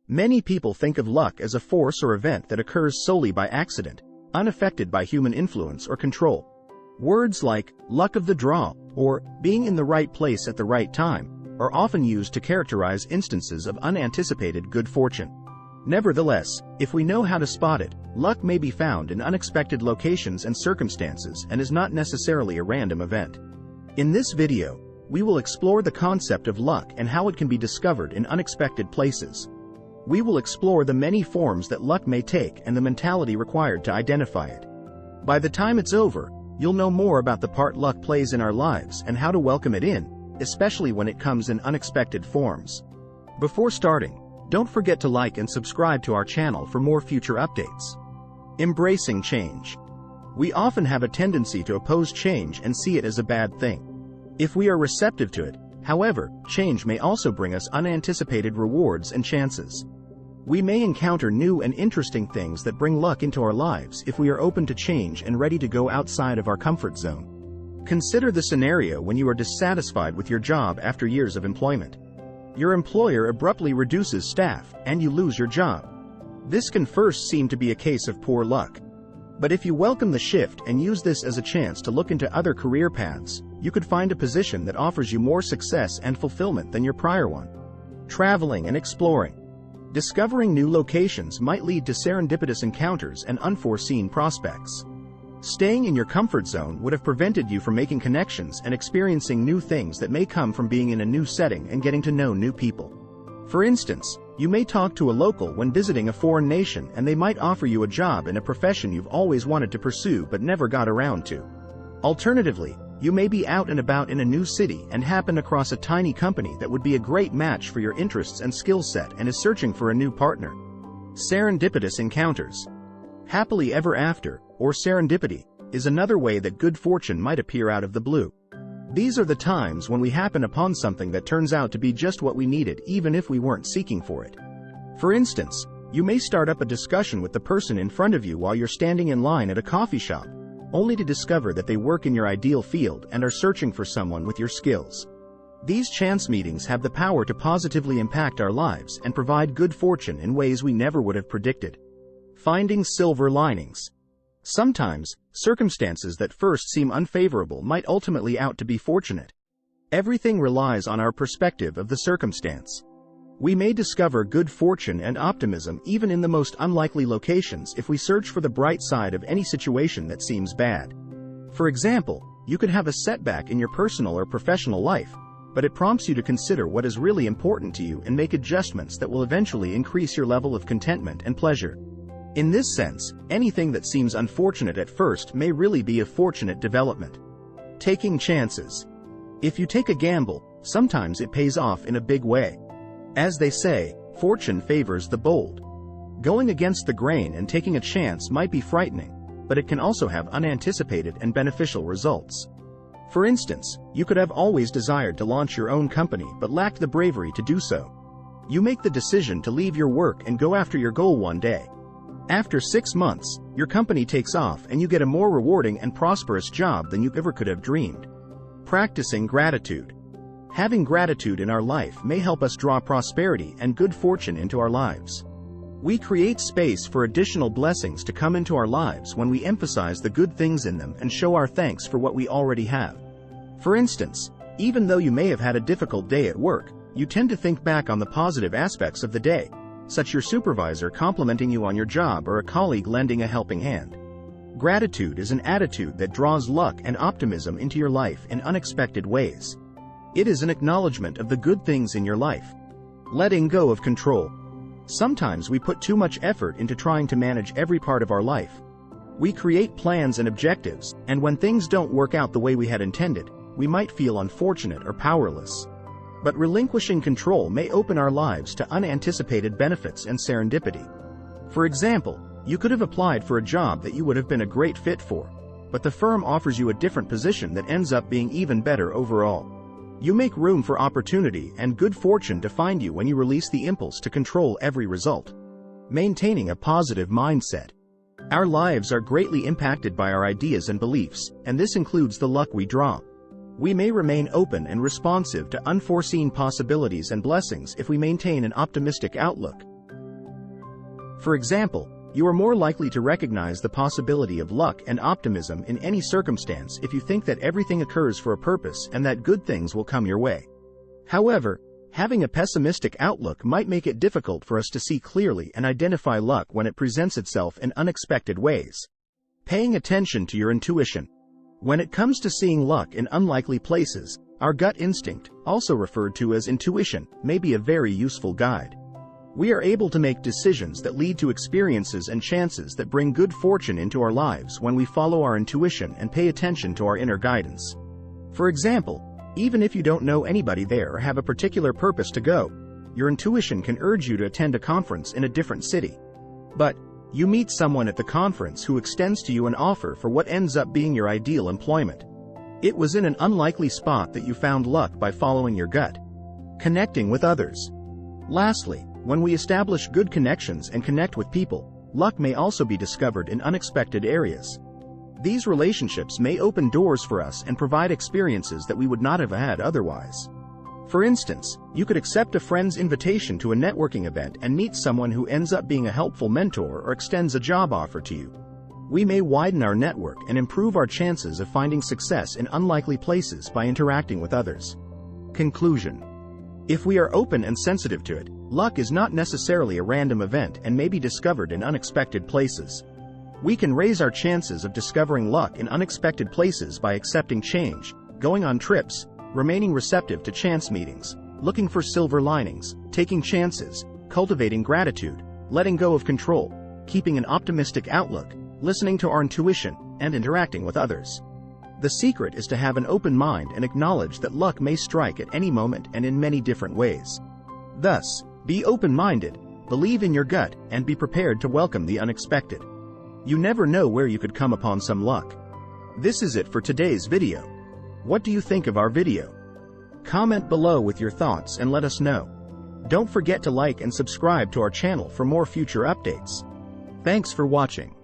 Many people think of luck as a force or event that occurs solely by accident, unaffected by human influence or control. Words like luck of the draw or being in the right place at the right time are often used to characterize instances of unanticipated good fortune. Nevertheless, if we know how to spot it, luck may be found in unexpected locations and circumstances and is not necessarily a random event. In this video, we will explore the concept of luck and how it can be discovered in unexpected places. We will explore the many forms that luck may take and the mentality required to identify it. By the time it's over, you'll know more about the part luck plays in our lives and how to welcome it in, especially when it comes in unexpected forms. Before starting, don't forget to like and subscribe to our channel for more future updates. Embracing change. We often have a tendency to oppose change and see it as a bad thing. If we are receptive to it, however, change may also bring us unanticipated rewards and chances. We may encounter new and interesting things that bring luck into our lives if we are open to change and ready to go outside of our comfort zone. Consider the scenario when you are dissatisfied with your job after years of employment. Your employer abruptly reduces staff, and you lose your job. This can first seem to be a case of poor luck. But if you welcome the shift and use this as a chance to look into other career paths, you could find a position that offers you more success and fulfillment than your prior one. Traveling and exploring. Discovering new locations might lead to serendipitous encounters and unforeseen prospects. Staying in your comfort zone would have prevented you from making connections and experiencing new things that may come from being in a new setting and getting to know new people. For instance, you may talk to a local when visiting a foreign nation and they might offer you a job in a profession you've always wanted to pursue but never got around to. Alternatively, you may be out and about in a new city and happen across a tiny company that would be a great match for your interests and skill set and is searching for a new partner. Serendipitous encounters. Happily ever after, or serendipity, is another way that good fortune might appear out of the blue. These are the times when we happen upon something that turns out to be just what we needed even if we weren't seeking for it. For instance, you may start up a discussion with the person in front of you while you're standing in line at a coffee shop, only to discover that they work in your ideal field and are searching for someone with your skills. These chance meetings have the power to positively impact our lives and provide good fortune in ways we never would have predicted. Finding silver linings. Sometimes, circumstances that first seem unfavorable might ultimately out to be fortunate. Everything relies on our perspective of the circumstance. We may discover good fortune and optimism even in the most unlikely locations if we search for the bright side of any situation that seems bad. For example, you could have a setback in your personal or professional life, but it prompts you to consider what is really important to you and make adjustments that will eventually increase your level of contentment and pleasure. In this sense, anything that seems unfortunate at first may really be a fortunate development. Taking chances. If you take a gamble, sometimes it pays off in a big way. As they say, fortune favors the bold. Going against the grain and taking a chance might be frightening, but it can also have unanticipated and beneficial results. For instance, you could have always desired to launch your own company but lacked the bravery to do so. You make the decision to leave your work and go after your goal one day. After 6 months, your company takes off and you get a more rewarding and prosperous job than you ever could have dreamed. Practicing gratitude. Having gratitude in our life may help us draw prosperity and good fortune into our lives. We create space for additional blessings to come into our lives when we emphasize the good things in them and show our thanks for what we already have. For instance, even though you may have had a difficult day at work, you tend to think back on the positive aspects of the day, such as your supervisor complimenting you on your job or a colleague lending a helping hand. Gratitude is an attitude that draws luck and optimism into your life in unexpected ways. It is an acknowledgement of the good things in your life. Letting go of control. Sometimes we put too much effort into trying to manage every part of our life. We create plans and objectives, and when things don't work out the way we had intended, we might feel unfortunate or powerless. But relinquishing control may open our lives to unanticipated benefits and serendipity. For example, you could have applied for a job that you would have been a great fit for, but the firm offers you a different position that ends up being even better overall. You make room for opportunity and good fortune to find you when you release the impulse to control every result. Maintaining a positive mindset. Our lives are greatly impacted by our ideas and beliefs, and this includes the luck we draw. We may remain open and responsive to unforeseen possibilities and blessings if we maintain an optimistic outlook. For example, you are more likely to recognize the possibility of luck and optimism in any circumstance if you think that everything occurs for a purpose and that good things will come your way. However, having a pessimistic outlook might make it difficult for us to see clearly and identify luck when it presents itself in unexpected ways. Paying attention to your intuition. When it comes to seeing luck in unlikely places, our gut instinct, also referred to as intuition, may be a very useful guide. We are able to make decisions that lead to experiences and chances that bring good fortune into our lives when we follow our intuition and pay attention to our inner guidance. For example, even if you don't know anybody there or have a particular purpose to go, your intuition can urge you to attend a conference in a different city. But you meet someone at the conference who extends to you an offer for what ends up being your ideal employment. It was in an unlikely spot that you found luck by following your gut. Connecting with others. Lastly, when we establish good connections and connect with people, luck may also be discovered in unexpected areas. These relationships may open doors for us and provide experiences that we would not have had otherwise. For instance, you could accept a friend's invitation to a networking event and meet someone who ends up being a helpful mentor or extends a job offer to you. We may widen our network and improve our chances of finding success in unlikely places by interacting with others. Conclusion. If we are open and sensitive to it, luck is not necessarily a random event and may be discovered in unexpected places. We can raise our chances of discovering luck in unexpected places by accepting change, going on trips, remaining receptive to chance meetings, looking for silver linings, taking chances, cultivating gratitude, letting go of control, keeping an optimistic outlook, listening to our intuition, and interacting with others. The secret is to have an open mind and acknowledge that luck may strike at any moment and in many different ways. Thus, be open-minded, believe in your gut, and be prepared to welcome the unexpected. You never know where you could come upon some luck. This is it for today's video. What do you think of our video? Comment below with your thoughts and let us know. Don't forget to like and subscribe to our channel for more future updates. Thanks for watching.